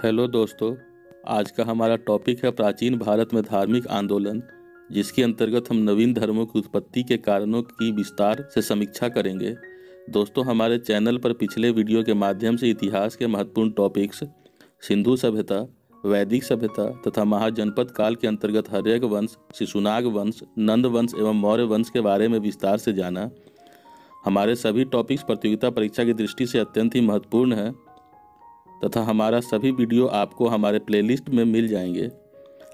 Hello दोस्तों, आज का हमारा टॉपिक है प्राचीन भारत में धार्मिक आंदोलन, जिसके अंतर्गत हम नवीन धर्मों की उत्पत्ति के कारणों की विस्तार से समीक्षा करेंगे। दोस्तों, हमारे चैनल पर पिछले वीडियो के माध्यम से इतिहास के महत्वपूर्ण टॉपिक्स सिंधु सभ्यता, वैदिक सभ्यता तथा महाजनपद काल के अंतर्गत हर्यक वंश, शिशुनाग वंश, नंद वंश एवं मौर्य वंश के बारे में विस्तार से जाना। हमारे सभी टॉपिक्स प्रतियोगिता परीक्षा की दृष्टि से अत्यंत ही महत्वपूर्ण है तथा हमारा सभी वीडियो आपको हमारे प्लेलिस्ट में मिल जाएंगे।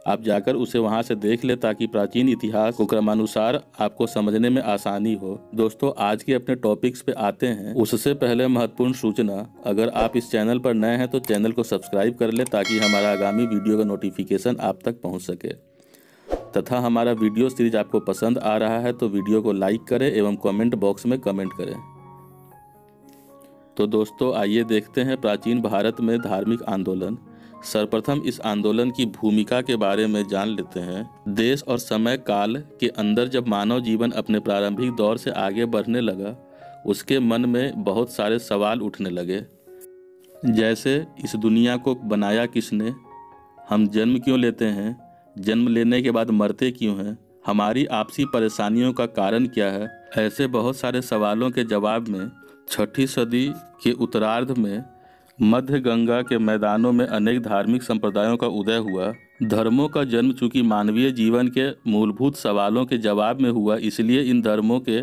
आप जाकर उसे वहां से देख ले ताकि प्राचीन इतिहास को क्रमानुसार आपको समझने में आसानी हो। दोस्तों, आज के अपने टॉपिक्स पे आते हैं। उससे पहले महत्वपूर्ण सूचना, अगर आप इस चैनल पर नए हैं तो चैनल को सब्सक्राइब कर ले ताकि हमारा आगामी वीडियो का नोटिफिकेशन आप तक पहुँच सके तथा हमारा वीडियो सीरीज आपको पसंद आ रहा है तो वीडियो को लाइक करें एवं कमेंट बॉक्स में कमेंट करें। तो दोस्तों, आइए देखते हैं प्राचीन भारत में धार्मिक आंदोलन। सर्वप्रथम इस आंदोलन की भूमिका के बारे में जान लेते हैं। देश और समय काल के अंदर जब मानव जीवन अपने प्रारंभिक दौर से आगे बढ़ने लगा, उसके मन में बहुत सारे सवाल उठने लगे, जैसे इस दुनिया को बनाया किसने, हम जन्म क्यों लेते हैं, जन्म लेने के बाद मरते क्यों हैं, हमारी आपसी परेशानियों का कारण क्या है। ऐसे बहुत सारे सवालों के जवाब में 6ठी सदी के उत्तरार्ध में मध्य गंगा के मैदानों में अनेक धार्मिक संप्रदायों का उदय हुआ। धर्मों का जन्म चूंकि मानवीय जीवन के मूलभूत सवालों के जवाब में हुआ, इसलिए इन धर्मों के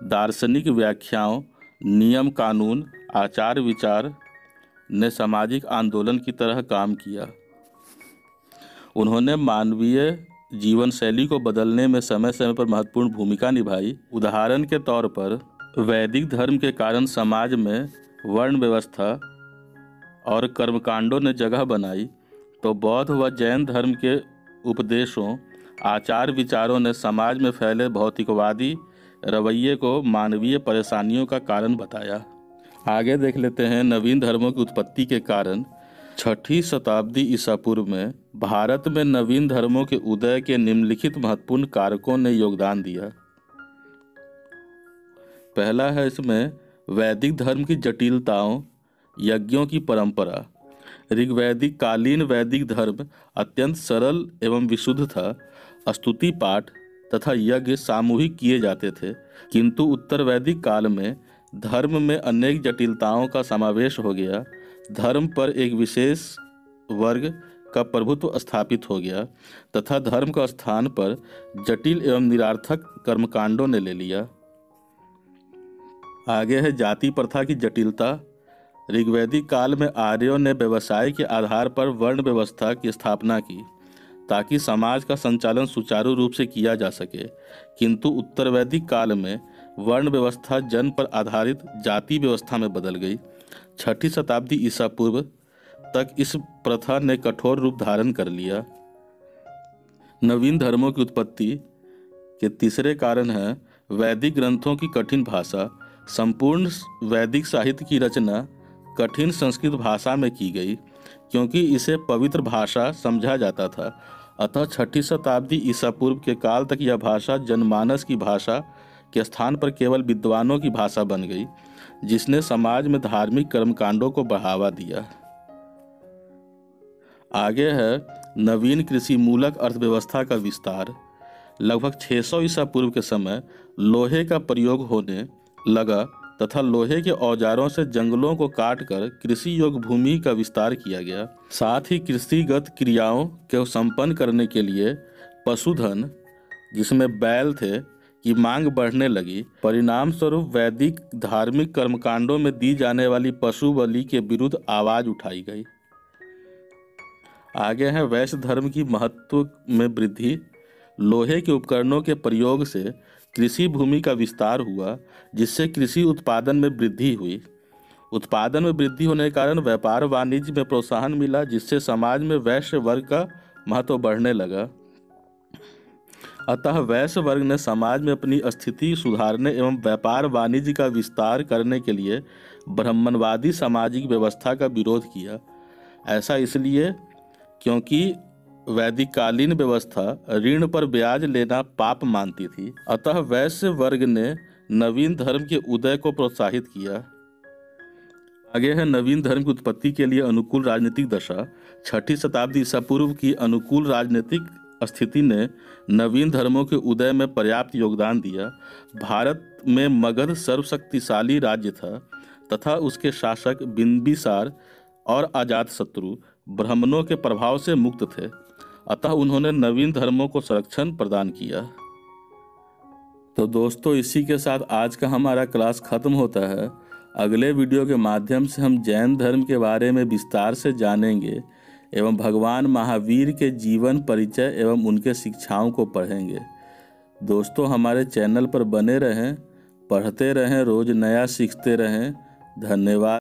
दार्शनिक व्याख्याओं, नियम कानून, आचार विचार ने सामाजिक आंदोलन की तरह काम किया। उन्होंने मानवीय जीवन शैली को बदलने में समय समय पर महत्वपूर्ण भूमिका निभाई। उदाहरण के तौर पर वैदिक धर्म के कारण समाज में वर्ण व्यवस्था और कर्मकांडों ने जगह बनाई, तो बौद्ध व जैन धर्म के उपदेशों, आचार विचारों ने समाज में फैले भौतिकवादी रवैये को मानवीय परेशानियों का कारण बताया। आगे देख लेते हैं नवीन धर्मों की उत्पत्ति के कारण। 6ठी शताब्दी ईसा पूर्व में भारत में नवीन धर्मों के उदय के निम्नलिखित महत्वपूर्ण कारकों ने योगदान दिया। पहला है इसमें वैदिक धर्म की जटिलताओं, यज्ञों की परंपरा। ऋग्वैदिक कालीन वैदिक धर्म अत्यंत सरल एवं विशुद्ध था। स्तुति पाठ तथा यज्ञ सामूहिक किए जाते थे, किंतु उत्तर वैदिक काल में धर्म में अनेक जटिलताओं का समावेश हो गया। धर्म पर एक विशेष वर्ग का प्रभुत्व स्थापित हो गया तथा धर्म का स्थान पर जटिल एवं निरर्थक कर्मकांडों ने ले लिया। आगे है जाति प्रथा की जटिलता। ऋग्वैदिक काल में आर्यों ने व्यवसाय के आधार पर वर्ण व्यवस्था की स्थापना की ताकि समाज का संचालन सुचारू रूप से किया जा सके, किंतु उत्तर वैदिक काल में वर्ण व्यवस्था जन्म पर आधारित जाति व्यवस्था में बदल गई। 6ठी शताब्दी ईसा पूर्व तक इस प्रथा ने कठोर रूप धारण कर लिया। नवीन धर्मों की उत्पत्ति के तीसरे कारण है वैदिक ग्रंथों की कठिन भाषा। संपूर्ण वैदिक साहित्य की रचना कठिन संस्कृत भाषा में की गई क्योंकि इसे पवित्र भाषा समझा जाता था। अतः 6ठी शताब्दी ईसा पूर्व के काल तक यह भाषा जनमानस की भाषा के स्थान पर केवल विद्वानों की भाषा बन गई, जिसने समाज में धार्मिक कर्मकांडों को बढ़ावा दिया। आगे है नवीन कृषि मूलक अर्थव्यवस्था का विस्तार। लगभग 600 ईसा पूर्व के समय लोहे का प्रयोग होने लगा तथा लोहे के औजारों से जंगलों को काटकर कृषि योग्य भूमि का विस्तार किया गया। साथ ही कृषिगत क्रियाओं को संपन्न करने के लिए पशुधन, जिसमें बैल थे, की मांग बढ़ने लगी। परिणाम स्वरूप वैदिक धार्मिक कर्मकांडों में दी जाने वाली पशु बलि के विरुद्ध आवाज उठाई गई। आगे है वैश्य धर्म की महत्व में वृद्धि। लोहे के उपकरणों के प्रयोग से कृषि भूमि का विस्तार हुआ, जिससे कृषि उत्पादन में वृद्धि हुई। उत्पादन में वृद्धि होने के कारण व्यापार वाणिज्य में प्रोत्साहन मिला, जिससे समाज में वैश्य वर्ग का महत्व बढ़ने लगा। अतः वैश्य वर्ग ने समाज में अपनी स्थिति सुधारने एवं व्यापार वाणिज्य का विस्तार करने के लिए ब्राह्मणवादी सामाजिक व्यवस्था का विरोध किया। ऐसा इसलिए क्योंकि वैदिक कालीन व्यवस्था ऋण पर ब्याज लेना पाप मानती थी। अतः वैश्य वर्ग ने नवीन धर्म के उदय को प्रोत्साहित किया। आगे है नवीन धर्म की उत्पत्ति के लिए अनुकूल राजनीतिक दशा। 6ठी शताब्दी ईसा पूर्व की अनुकूल राजनीतिक स्थिति ने नवीन धर्मों के उदय में पर्याप्त योगदान दिया। भारत में मगध सर्वशक्तिशाली राज्य था तथा उसके शासक बिंबिसार और अजातशत्रु ब्राह्मणों के प्रभाव से मुक्त थे, अतः उन्होंने नवीन धर्मों को संरक्षण प्रदान किया। तो दोस्तों, इसी के साथ आज का हमारा क्लास खत्म होता है। अगले वीडियो के माध्यम से हम जैन धर्म के बारे में विस्तार से जानेंगे एवं भगवान महावीर के जीवन परिचय एवं उनके शिक्षाओं को पढ़ेंगे। दोस्तों, हमारे चैनल पर बने रहें, पढ़ते रहें, रोज नया सीखते रहें। धन्यवाद।